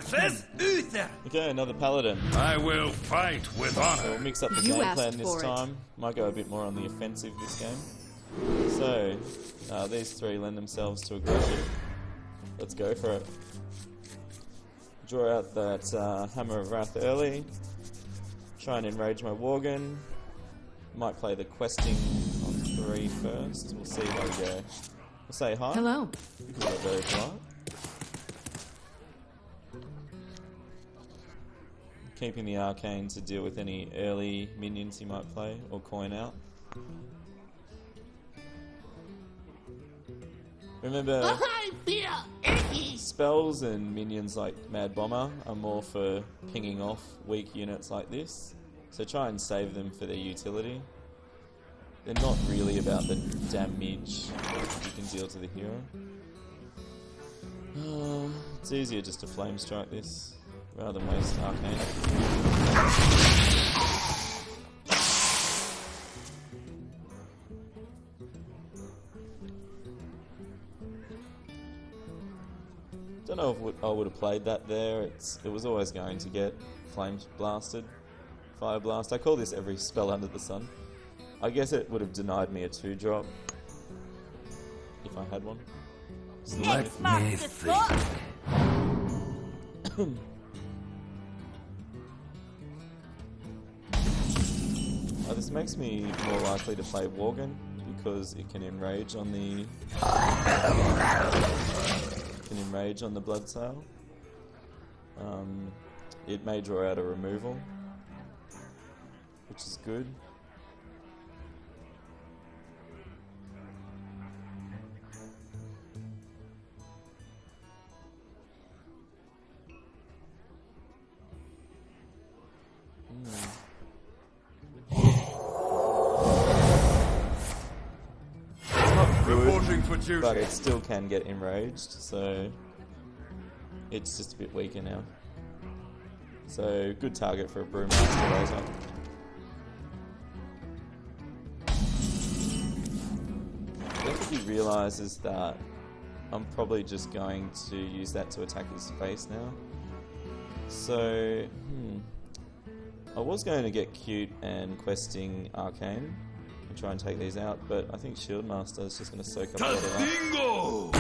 versus Uther. Okay, another paladin. I will fight with So we'll honor. mix up the You game asked plan this for it. time. Might go a bit more on the offensive this game. So, these three lend themselves to aggression. Let's go for it. Draw out that Hammer of Wrath early. Try and enrage my Worgen. Might play the questing on 3 first. We'll see how we go. We'll say hi. Hello. Because we're very polite. Keeping the arcane to deal with any early minions he might play or coin out. Remember, I feel icky. spells and minions like Mad Bomber are more for pinging off weak units like this, so try and save them for their utility. They're not really about the damage you can deal to the hero. It's easier just to flame strike this rather than waste arcane. Don't know if I would have played that there. It was always going to get flame blasted, fire blast. I call this every spell under the sun. I guess it would have denied me a 2-drop if I had one. Just the It's not me the think. fuck. This makes me more likely to play Worgen because it can enrage on the blood sail. It may draw out a removal, which is good. Reporting for duty. But it still can get enraged, so it's just a bit weaker now. So good target for a Brewmaster later. I think he realises that I'm probably just going to use that to attack his face now. So, I was going to get cute and questing Arcane and try and take these out, but I think Shieldmaster is just going to soak up a lot of that. Dingo!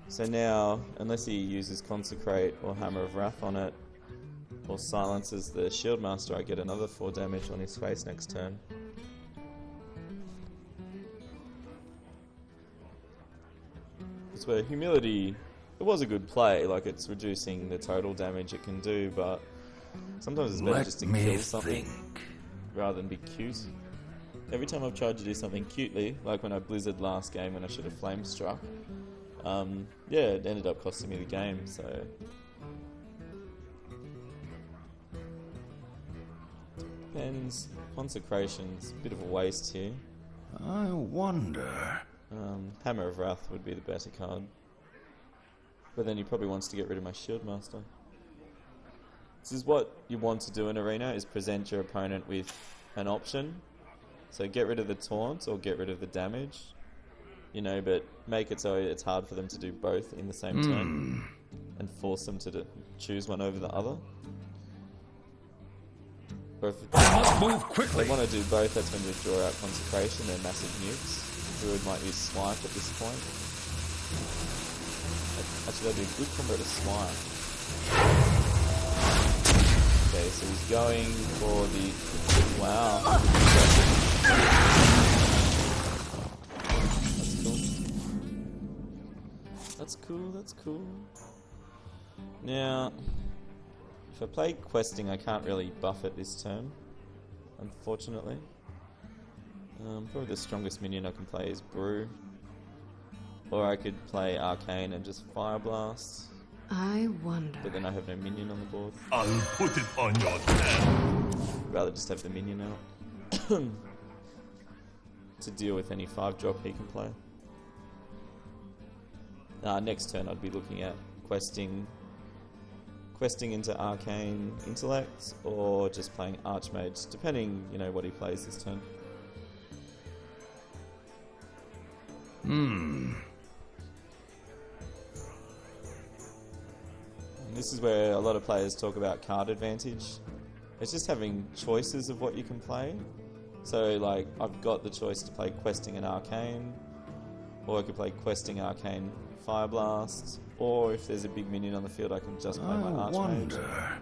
So now, unless he uses Consecrate or Hammer of Wrath on it, or silences the Shieldmaster, I get another 4 damage on his face next turn. It's where Humility, it was a good play, like it's reducing the total damage it can do, but sometimes it's better Let just to me kill something think. rather than be cute. Every time I've tried to do something cutely, like when I Blizzard last game when I should have Flame Struck, yeah, it ended up costing me the game, so... Depends. Consecration's a bit of a waste here. I wonder. Hammer of Wrath would be the better card. But then he probably wants to get rid of my Shieldmaster. This is what you want to do in Arena, is present your opponent with an option. So get rid of the taunt or get rid of the damage. You know, but make it so it's hard for them to do both in the same turn. And force them to choose one over the other. Or if Must move they quickly. want to do both, that's when you draw out Consecration and Massive Nukes. Druid might use Swipe at this point. Actually, that'd be a good combo to Swipe. Okay, so he's going for the... Wow. That's cool. That's cool. Now, if I play Questing, I can't really buff it this turn, unfortunately. Probably the strongest minion I can play is Brew. Or I could play Arcane and just Fire Blast, I wonder. but then I have no minion on the board. I'll put it on your tab. Rather just have the minion out. To deal with any 5-drop he can play. Next turn I'd be looking at questing into Arcane Intellect, or just playing Archmage, depending, you know, what he plays this turn. this is where a lot of players talk about card advantage. It's just having choices of what you can play. So, like, I've got the choice to play Questing and Arcane, or I could play Questing, Arcane, Fire Blast, or if there's a big minion on the field, I can just play my Archmage. Wonder.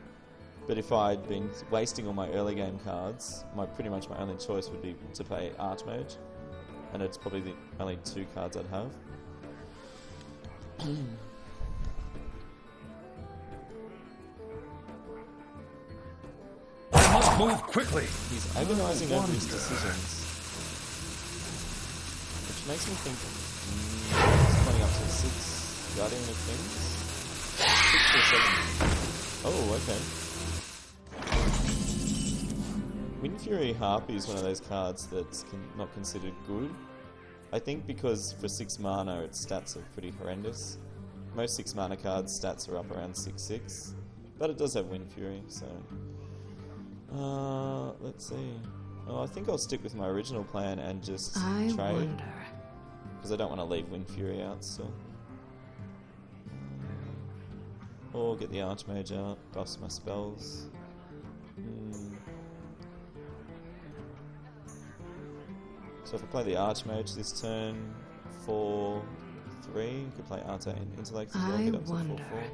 But if I'd been wasting all my early game cards, pretty much my only choice would be to play Archmage, and it's probably the only 2 cards I'd have. I must move quickly. He's agonising over his decisions, which makes me think he's playing up to 6 Guardian of Kings. 6 or 7. Oh, okay. Windfury Harpy is one of those cards that's not considered good. I think because for 6 mana its stats are pretty horrendous. Most 6 mana cards stats are up around 6/6, but it does have Windfury, so... let's see. Oh, I think I'll stick with my original plan and just trade. Because I don't want to leave Windfury out still. Or get the Archmage out, buffs my spells. So if I play the Archmage this turn, 4/3, could play Arcane Intellect as well, get up to 4/4.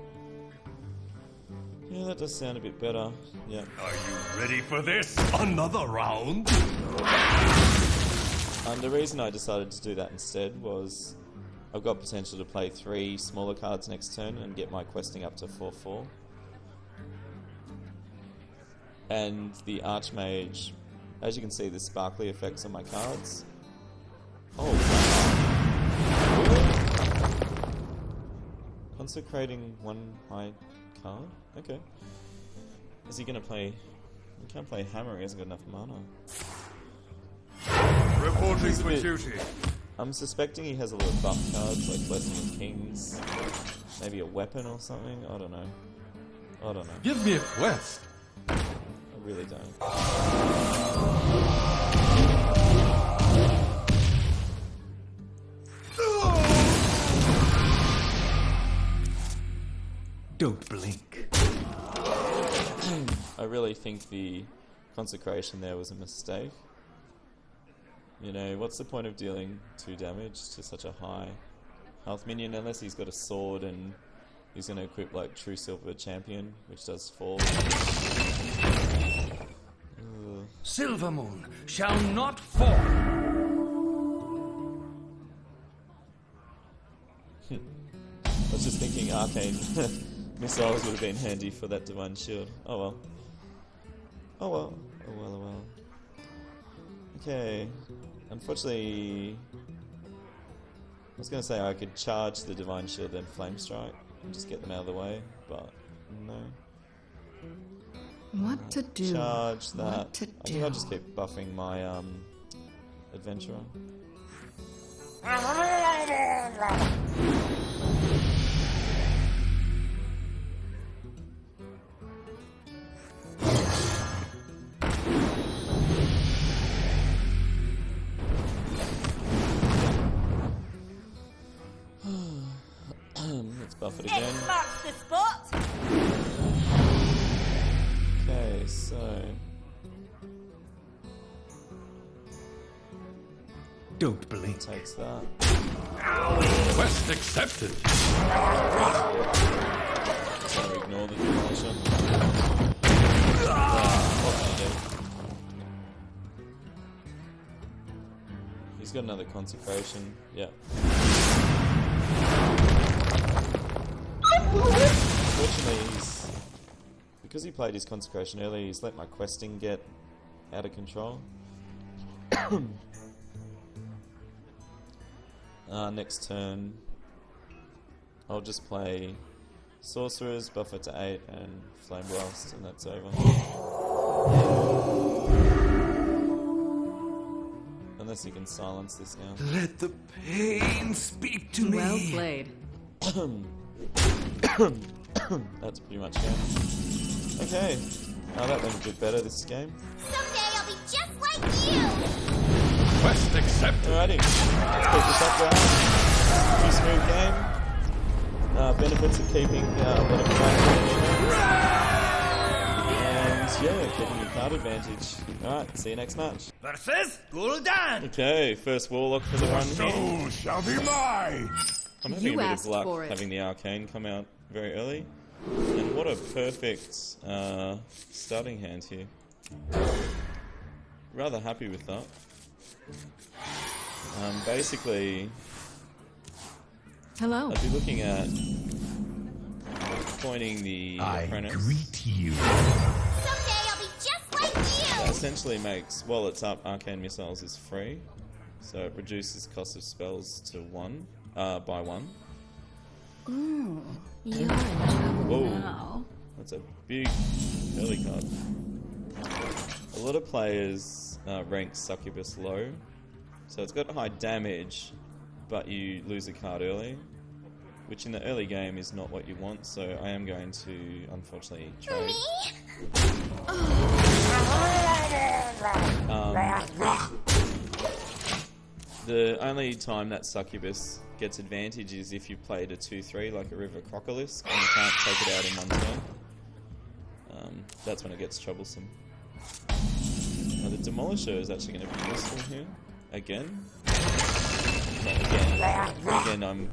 Yeah, that does sound a bit better. Yeah. Are you ready for this? Another round? And the reason I decided to do that instead was I've got potential to play 3 smaller cards next turn and get my questing up to 4/4. And the Archmage, as you can see, the sparkly effects on my cards. Oh, wow. Consecrating 1 high card? Okay. Is he going to play... He can't play Hammer, he hasn't got enough mana. Reporting for duty. I'm suspecting he has a lot of buff cards, like Blessing of Kings. Maybe a weapon or something? I don't know. I don't know. Give me a quest. I really don't. Don't blink. I really think the consecration there was a mistake. You know, what's the point of dealing 2 damage to such a high health minion unless he's got a sword and he's going to equip like True Silver Champion, which does 4. Silvermoon shall not fall. I was just thinking Arcane Missiles would have been handy for that Divine Shield. Oh well. Oh well. Oh well, oh well. Okay. Unfortunately... I was going to say I could charge the Divine Shield then Flame Strike and just get them out of the way, but no. What to do? Charge that. What to I think I'll just keep buffing my Adventurer. Let's buff it again. X marks the spot. Okay, so... Don't blink. Takes that. Quest accepted. So ignore the demolisher. What can I do? He's got another consecration. Yeah. Fortunately, because he played his consecration early, he's let my questing get out of control. Next turn, I'll just play Sorcerers, buff it to 8, and Flame Blast, and that's over. Unless he can silence this now. Let the pain speak to me. Well played. That's pretty much game. Okay, that went a bit better this game. Someday I'll be just like you. Quest accepted. Alrighty, let's pick this up, guys. Pretty smooth game. benefits of keeping a lot of cards. And yeah, keeping your card advantage. Alright, see you next match. Versus Gul'dan. Okay, first Warlock for the run here. Soul shall be mine. I'm having You a bit of asked luck for it. having the Arcane come out very early. And what a perfect starting hand here. Rather happy with that. Basically, Hello. I'd be looking at pointing the apprentice. you. Someday I'll be just like That you. essentially makes, well, it's up, Arcane Missiles is free. So it reduces cost of spells to 1, by 1. Ooh, you're in trouble Whoa. now. That's a big early card. A lot of players rank Succubus low, so it's got high damage, but you lose a card early, which in the early game is not what you want, so I am going to, unfortunately, trade. The only time that Succubus gets advantage is if you played a 2-3 like a River Crocolisk and you can't take it out in one turn. That's when it gets troublesome. Now the Demolisher is actually going to be useful here. Again. Again I'm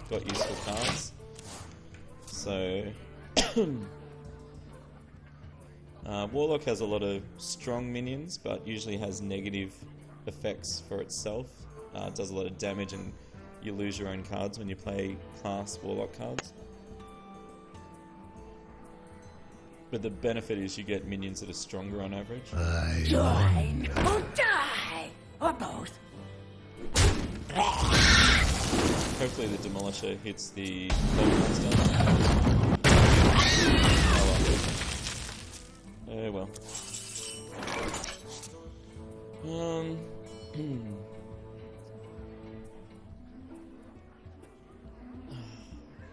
got useful cards. So Warlock has a lot of strong minions, but usually has negative effects for itself. It does a lot of damage and you lose your own cards when you play class Warlock cards. But the benefit is you get minions that are stronger on average. Join or die, or both. Hopefully the Demolisher hits the Gold Monster. Oh well.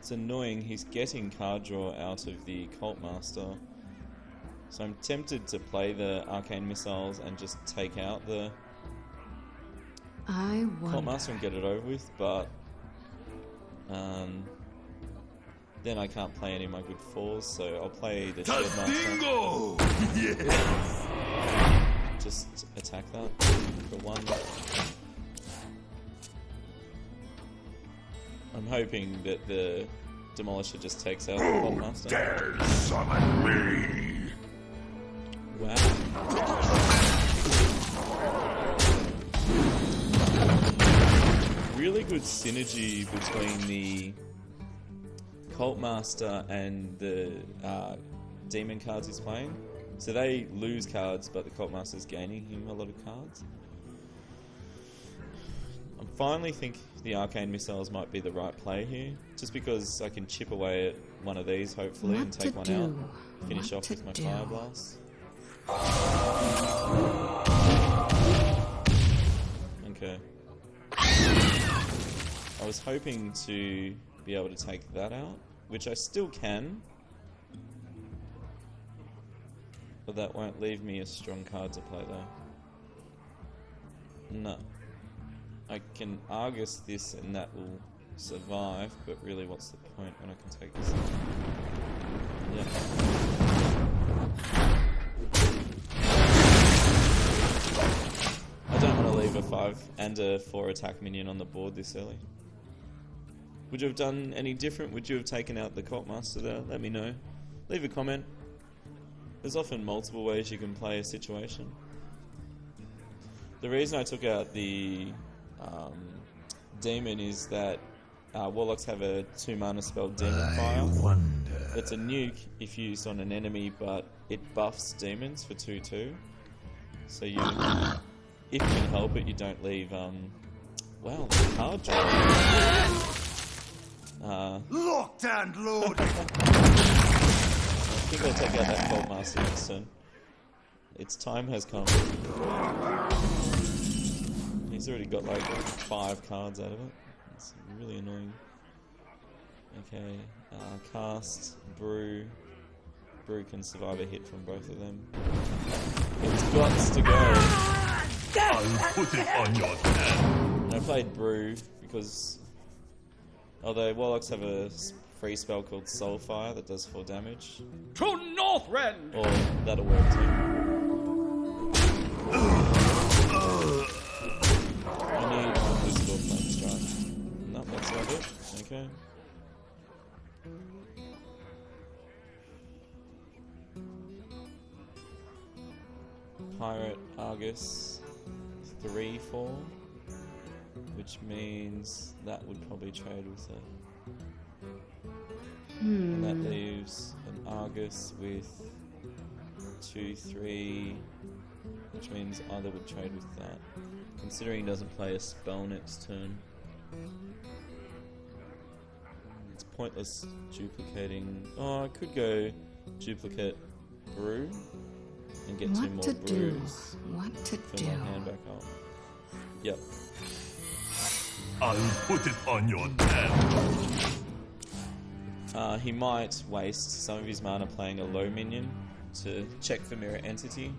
It's annoying, he's getting card draw out of the Cult Master. So I'm tempted to play the Arcane Missiles and just take out the I Cult wonder. Master and get it over with, but then I can't play any of my good fours, so I'll play the Shield Master. Yes. Just attack that for 1. I'm hoping that the Demolisher just takes out the Cult Master. Dare summon me. Wow. Really good synergy between the Cult Master and the Demon cards he's playing. So they lose cards, but the Cult Master's gaining him a lot of cards. I finally think the Arcane Missiles might be the right play here, just because I can chip away at one of these, hopefully, What and take to one do? out. Finish What off to with my do? Fire Blast. Okay. I was hoping to be able to take that out, which I still can. But that won't leave me a strong card to play though. No. I can Argus this and that will survive, but really what's the point when I can take this out? Yeah. I don't want to leave a 5 and a 4 attack minion on the board this early. Would you have done any different? Would you have taken out the Cult Master there? Let me know. Leave a comment. There's often multiple ways you can play a situation. The reason I took out the Demon is that Warlocks have a 2 mana spell, Demon Fire. It's a nuke if used on an enemy, but it buffs demons for 2/2. So you, if you can help it, you don't leave, wow, the card draw. Locked and loaded. I think I'll take out that Cult Master next turn. Its time has come. He's already got like 5 cards out of it. It's really annoying. Okay, cast, Brew. Brew can survive a hit from both of them. It's got to go. I'll put it on your head. I played Brew because although Warlocks have a free spell called Soulfire that does 4 damage. To Northrend! Or that'll work too. I need one Blizzard Flame Strike. No, that's not it. Okay. Pirate Argus 3/4, which means that would probably trade with it. And that leaves an Argus with 2/3, which means either would trade with that. Considering he doesn't play a spell next turn, it's pointless duplicating. Oh, I could go duplicate Brew and get 2 What more to do? brews. What to Fill do? my hand back up. Yep. I'll put it on your tab. He might waste some of his mana playing a low minion to check for Mirror Entity,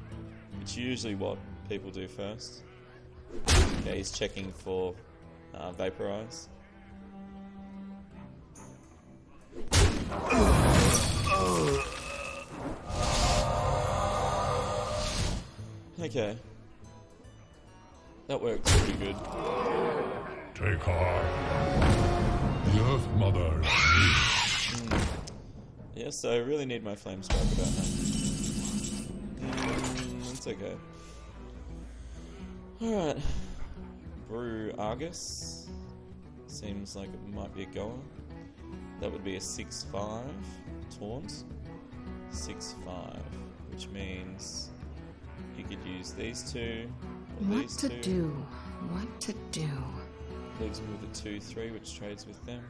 which is usually what people do first. Okay, he's checking for Vaporize. Okay. That works pretty good. Take heart. The Earth Mother. Yes, I really need my Flame Strike about now. It's okay. Alright. Brew Argus. Seems like it might be a goer. That would be a 6/5 taunt. 6/5, which means he could use these two or What these to two. do? What to do? Leaves him with a 2/3, which trades with them.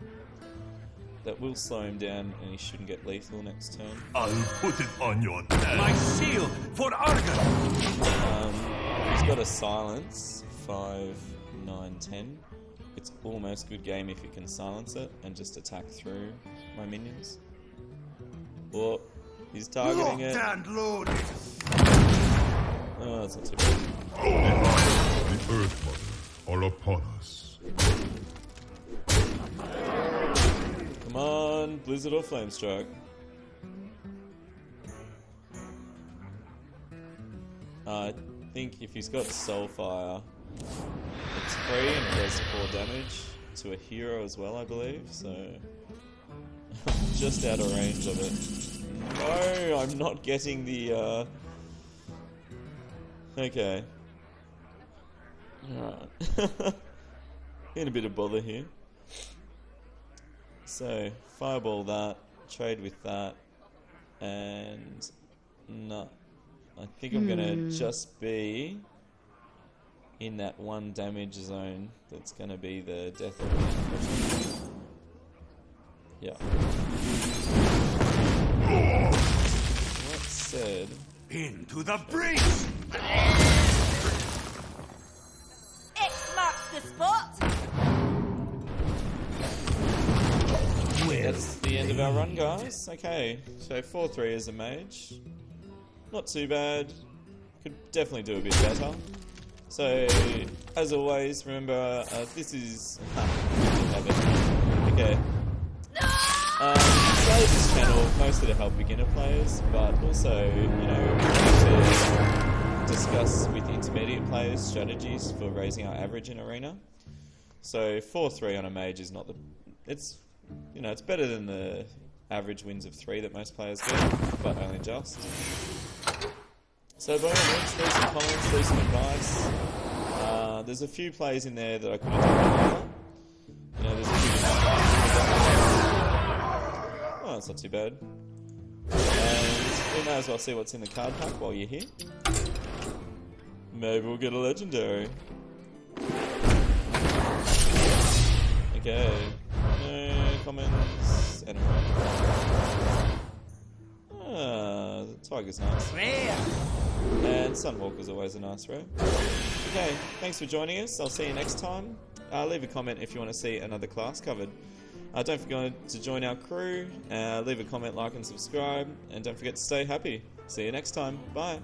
That will slow him down, and he shouldn't get lethal next turn. I'll put it on your tab. My seal for Argus! He's got a silence, 5, 9, 10. It's almost good game if you can silence it and just attack through my minions. Oh, he's targeting it. Locked and loaded. Oh, that's not too bad. The Earth Mother are upon us. Come on, Blizzard or Flamestrike. I think if he's got Soulfire, it's free and it does 4 damage to a hero as well, I believe, so I'm just out of range of it. No, I'm not getting the, Okay. Alright. In a bit of bother here. So, fireball that, trade with that, and no. I think I'm gonna just be in that 1 damage zone that's gonna be the death of me. Yeah. That said, Into the breach! X marks the spot. that's the end of our run, guys. Okay, so 4/3 as a mage. Not too bad. Could definitely do a bit better. So, as always, remember, this is... Okay. Started this channel mostly to help beginner players, but also, you know, to discuss with intermediate players strategies for raising our average in Arena. So 4/3 on a mage is not the... It's, you know, it's better than the average wins of 3 that most players get, but only just. So by all means, leave some comments, leave some advice. There's a few plays in there that I could have done better. You know, there's a few different plays. Oh, that's not too bad. And we may as well see what's in the card pack while you're here. Maybe we'll get a legendary. Okay. No comments. Anyway. The Tiger's nice. And Sunwalker's always a nice rare. Okay, thanks for joining us. I'll see you next time. Leave a comment if you want to see another class covered. Don't forget to join our crew. Leave a comment, like and subscribe. And don't forget to stay happy. See you next time. Bye.